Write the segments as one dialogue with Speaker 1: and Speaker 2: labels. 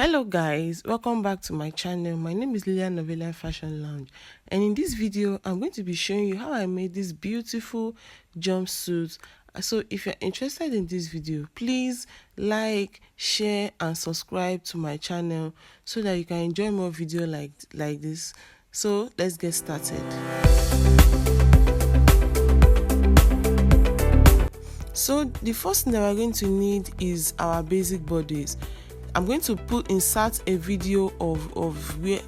Speaker 1: Hello guys, welcome back to my channel. My name is Lilian Novella Fashion Lounge, and in this video I'm going to be showing you how I made this beautiful jumpsuit. So if you're interested in this video, please like, share and subscribe to my channel so that you can enjoy more video like this. So let's get started. So the first thing that we're going to need is our basic bodies. I'm going to insert a video of where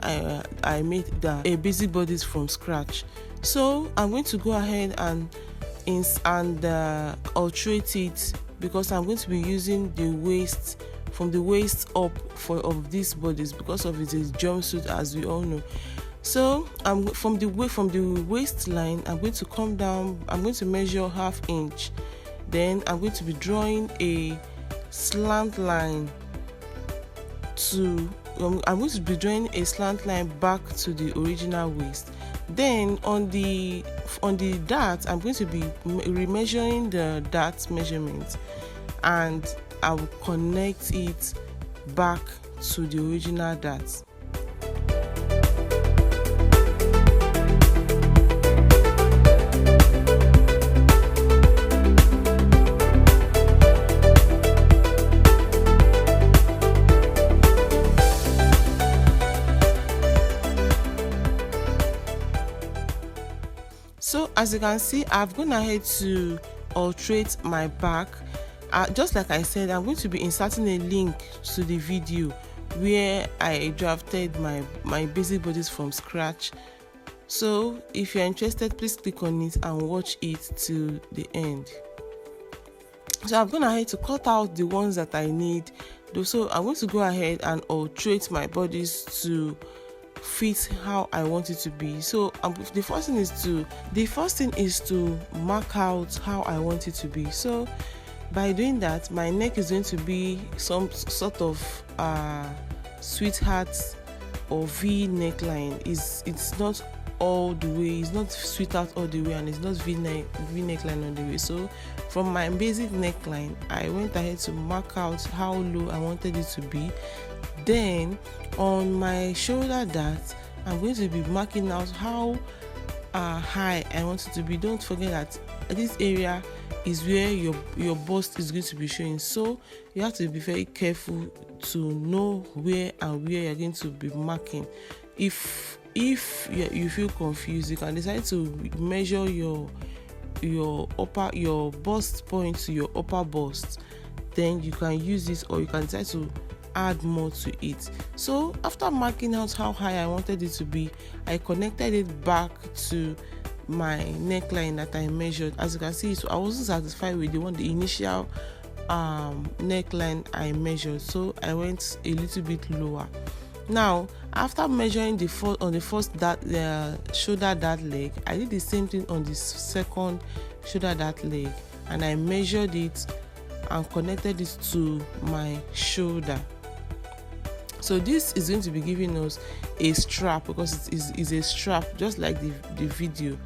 Speaker 1: I made a basic bodies from scratch. So I'm going to go ahead and alterate it because I'm going to be using the waist, from the waist up of these bodies, because of it is jumpsuit, as we all know. So from the waistline, I'm going to come down. I'm going to measure ½ inch. Then I'm going to be drawing a slant line I'm going to be drawing a slant line back to the original waist. Then on the dart, I'm going to be remeasuring the dart measurement, and I will connect it back to the original dart. So as you can see, I've gone ahead to alterate my back. Just like I said, I'm going to be inserting a link to the video where I drafted my basic bodies from scratch. So if you're interested, please click on it and watch it till the end. So I've gone ahead to cut out the ones that I need. So I'm going to go ahead and alterate my bodies to fit how I want it to be. So the first thing is to mark out how I want it to be. So by doing that, my neck is going to be some sort of sweetheart or V neckline. It's not all the way, it's not sweetheart all the way, and it's not V neckline all the way. So from my basic neckline, I went ahead to mark out how low I wanted it to be. Then on my shoulder dart, I'm going to be marking out how high I want it to be. Don't forget that this area is where your bust is going to be showing, so you have to be very careful to know where you're going to be marking. If you feel confused, you can decide to measure your bust point to your upper bust. Then you can use this, or you can decide to add more to it. So after marking out how high I wanted it to be, I connected it back to my neckline that I measured. As you can see, so I wasn't satisfied with the initial neckline I measured, so I went a little bit lower. Now after measuring the first shoulder dart leg, I did the same thing on the second shoulder dart leg, and I measured it and connected it to my shoulder. So this is going to be giving us a strap, because it is a strap, just like the video.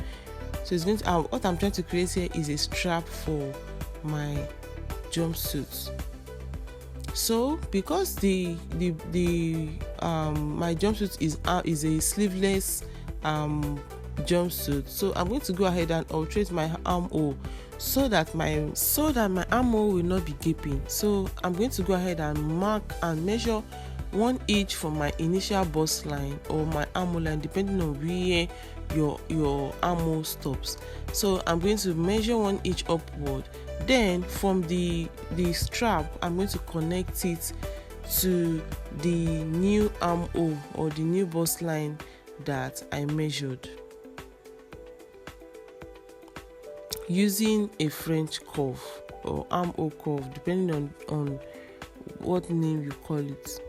Speaker 1: So it's going to, what I'm trying to create here is a strap for my jumpsuit. So because my jumpsuit is a sleeveless jumpsuit, so I'm going to go ahead and alterate my armhole so that my armhole will not be gaping. So I'm going to go ahead and mark and measure 1 inch from my initial bust line or my armhole line, depending on where your armhole stops. So I'm going to measure 1 inch upward. Then from the strap, I'm going to connect it to the new armhole or the new bust line that I measured, using a French curve or armhole curve, depending on what name you call it.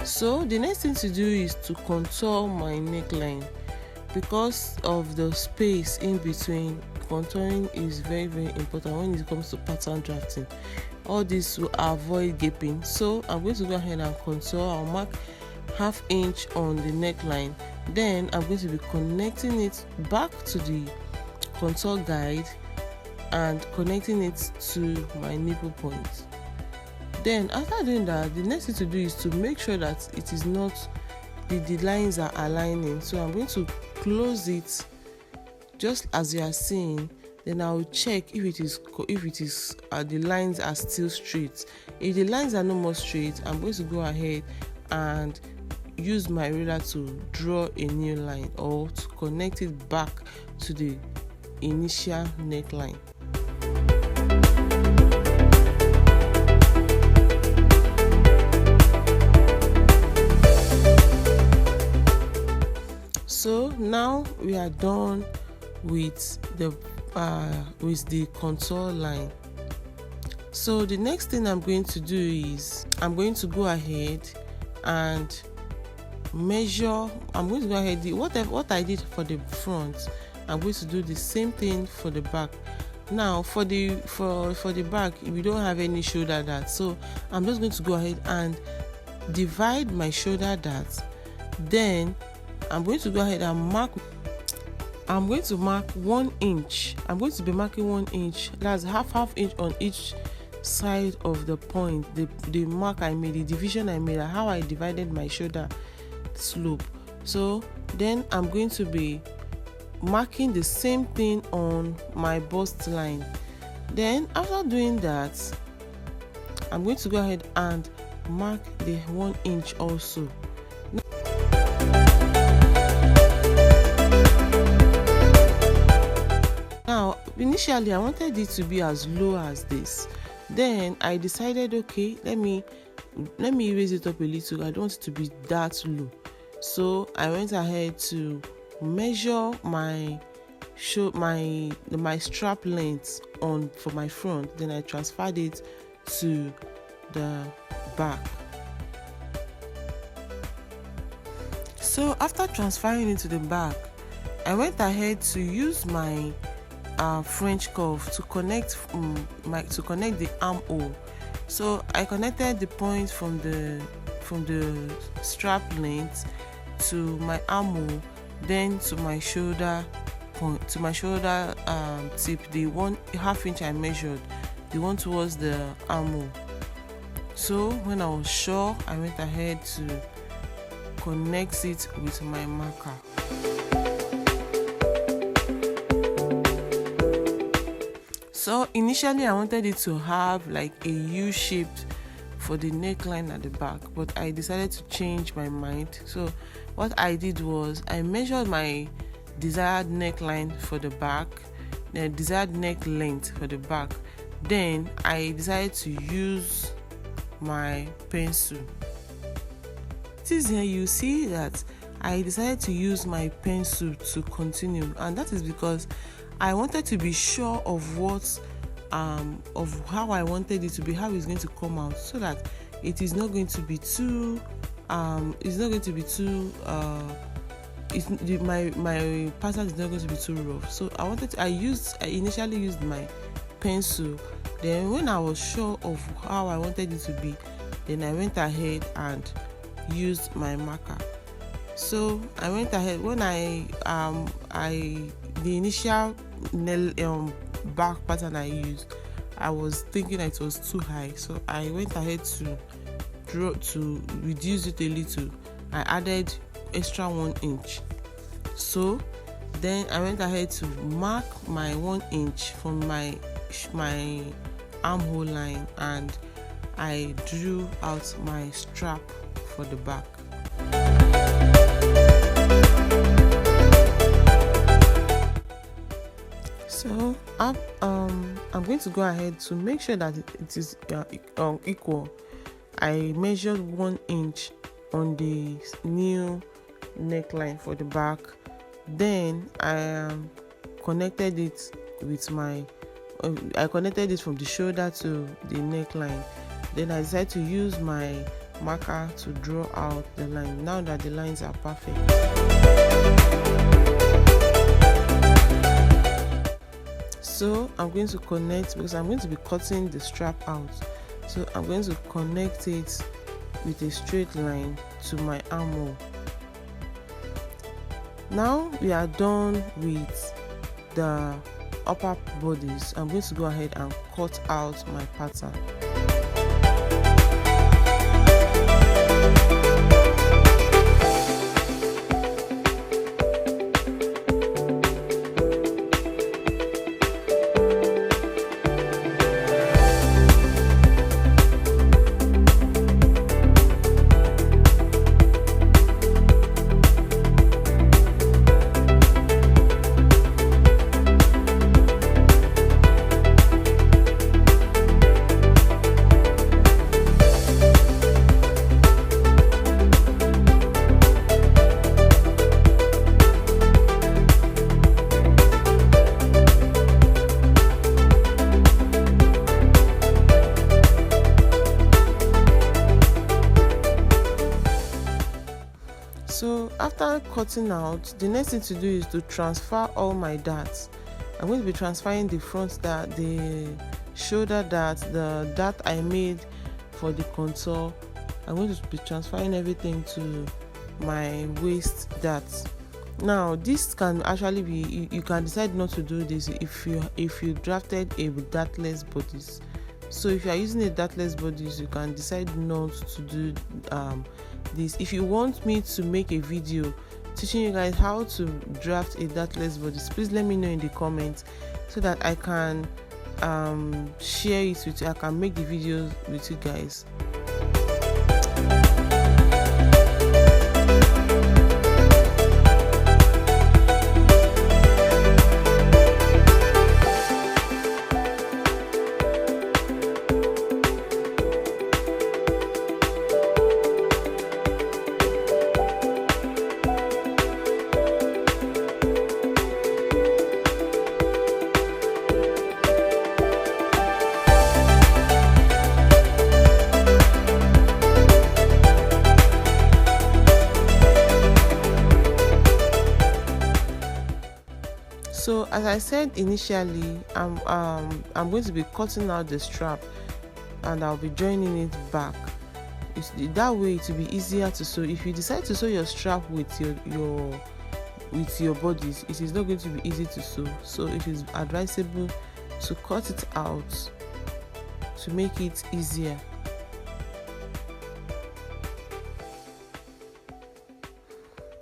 Speaker 1: So the next thing to do is to contour my neckline. Because of the space in between, contouring is very, very important when it comes to pattern drafting. All this will avoid gaping. So I'm going to go ahead and contour. I'll mark ½ inch on the neckline. Then I'm going to be connecting it back to the contour guide and connecting it to my nipple point. Then after doing that, the next thing to do is to make sure that it is not the lines are aligning. So I'm going to close it just as you are seeing. Then I'll check if it is the lines are still straight. If the lines are no more straight, I'm going to go ahead and use my ruler to draw a new line or to connect it back to the initial neckline. So now we are done with the contour line. So the next thing I'm going to do is I'm going to go ahead and measure. I'm going to go ahead what I did for the front, I'm going to do the same thing for the back. Now for the back, we don't have any shoulder dart, so I'm just going to go ahead and divide my shoulder dart. Then I'm going to go ahead and mark. I'm going to mark 1 inch. I'm going to be marking 1 inch. That's half inch on each side of the point. The mark I made, the division I made, how I divided my shoulder slope. So then I'm going to be marking the same thing on my bust line. Then after doing that, I'm going to go ahead and mark the 1 inch also. Now initially I wanted it to be as low as this. Then I decided, okay, let me raise it up a little. I don't want it to be that low. So I went ahead to measure my strap length for my front. Then I transferred it to the back. So after transferring it to the back, I went ahead to use my French curve to connect the armhole. So I connected the point from the strap length to my armhole, then to my shoulder point, to my shoulder tip, the 1/2 inch I measured, the one towards the armhole. So when I was sure, I went ahead to connect it with my marker. So initially I wanted it to have like a U shape for the neckline at the back, but I decided to change my mind. So what I did was I measured my desired neckline for the back, the desired neck length for the back. Then I decided to use my pencil. This here you see that I decided to use my pencil to continue, and that is because I wanted to be sure of of how I wanted it to be, how it's going to come out, so that it is not going to be too my pattern is not going to be too rough. So I initially used my pencil. Then when I was sure of how I wanted it to be, then I went ahead and used my marker. So I went ahead when the initial back pattern I used, I was thinking it was too high, so I went ahead to reduce it a little. I added extra 1 inch. So then I went ahead to mark my 1 inch from my armhole line, and I drew out my strap for the back. So I'm going to go ahead to make sure that it is equal. I measured 1 inch on the new neckline for the back. Then I connected it with I connected it from the shoulder to the neckline. Then I decided to use my marker to draw out the line. Now that the lines are perfect, so I'm going to connect, because I'm going to be cutting the strap out. So I'm going to connect it with a straight line to my armhole. Now we are done with the upper bodies, I'm going to go ahead and cut out my pattern. So after cutting out, the next thing to do is to transfer all my darts. I'm going to be transferring the front dart, the shoulder dart, the dart I made for the contour. I'm going to be transferring everything to my waist darts. Now this can actually be, you can decide not to do this if you drafted a dartless bodice. So if you are using a dartless bodice, you can decide not to do this. If you want me to make a video teaching you guys how to draft a dartless bodice, please let me know in the comments so that I can share it with you. I can make the videos with you guys. So as I said initially, I'm going to be cutting out the strap and I'll be joining it back. That way it will be easier to sew. If you decide to sew your strap with your bodies, it is not going to be easy to sew. So it is advisable to cut it out to make it easier.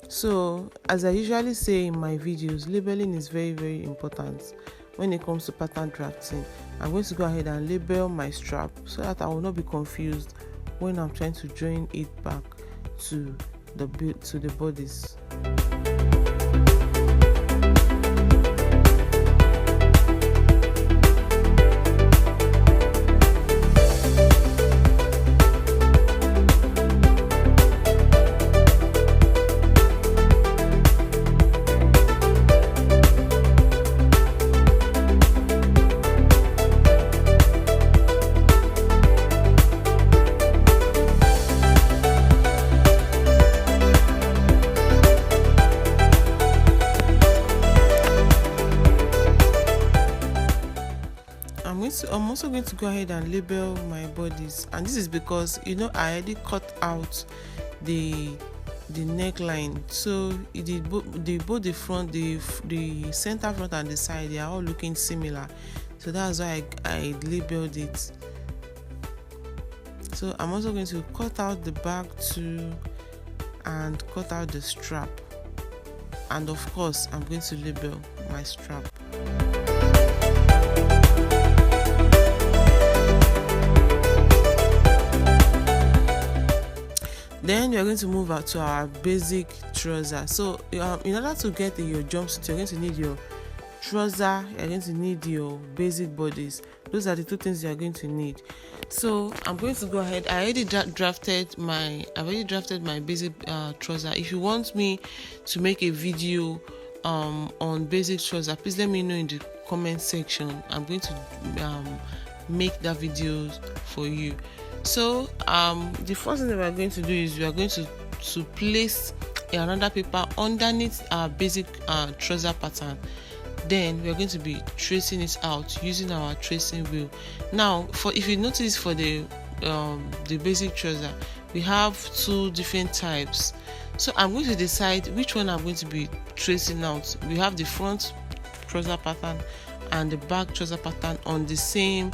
Speaker 1: So as I usually say in my videos, labeling is very, very important when it comes to pattern drafting. I'm going to go ahead and label my strap so that I will not be confused when I'm trying to join it back to the bodies. I'm also going to go ahead and label my bodies, and this is because I already cut out the neckline, so both the front, the center front and the side, they are all looking similar, so that's why I labeled it. So I'm also going to cut out the back too and cut out the strap, and of course I'm going to label my strap. Then we are going to move out to our basic trouser. So in order to get your jumpsuit, you're going to need your trouser, you're going to need your basic bodies. Those are the two things you are going to need. So I'm going to go ahead. I already drafted my basic trouser. If you want me to make a video on basic trouser, please let me know in the comment section. I'm going to make that video for you. So the first thing that we're going to do is we are going to place another paper underneath our basic trouser pattern. Then we are going to be tracing it out using our tracing wheel. Now, if you notice, for the basic trouser, we have two different types. So I'm going to decide which one I'm going to be tracing out. We have the front trouser pattern and the back trouser pattern on the same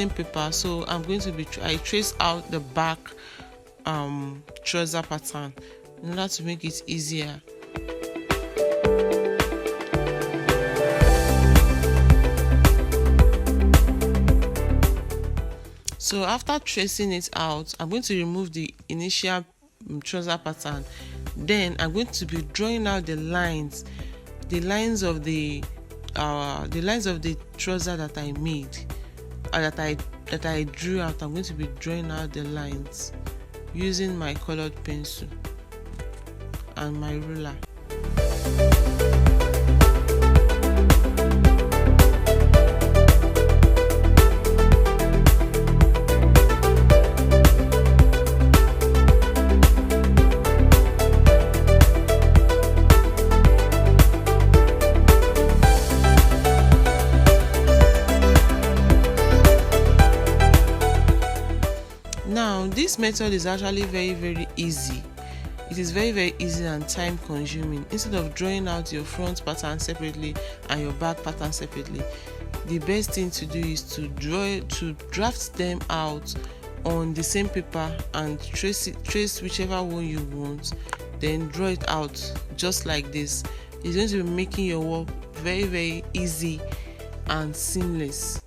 Speaker 1: paper. So I'm going to be I trace out the back trouser pattern in order to make it easier. So after tracing it out, I'm going to remove the initial trouser pattern. Then I'm going to be drawing out the lines of the trouser that I made, that I drew out. I'm going to be drawing out the lines using my colored pencil and my ruler. Now this method is actually very easy. It is very easy and time consuming. Instead of drawing out your front pattern separately and your back pattern separately, the best thing to do is to draft them out on the same paper and trace whichever one you want, then draw it out just like this. It's going to be making your work very easy and seamless.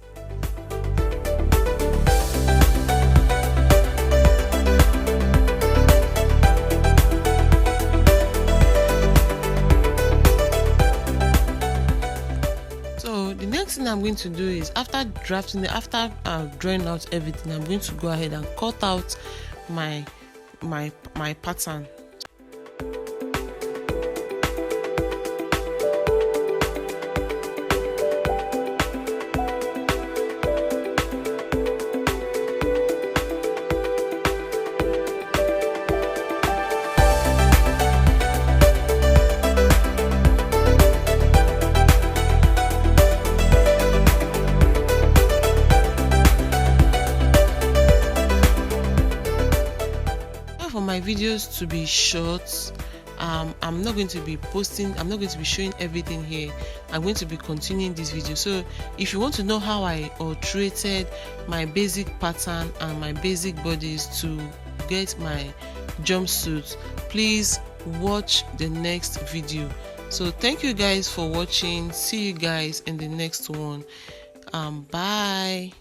Speaker 1: Thing I'm going to do is after drawing out everything, I'm going to go ahead and cut out my pattern. For my videos to be short, I'm not going to be showing everything here. I'm going to be continuing this video. So if you want to know how I alterated my basic pattern and my basic bodies to get my jumpsuit, please watch the next video. So thank you guys for watching. See you guys in the next one. Bye.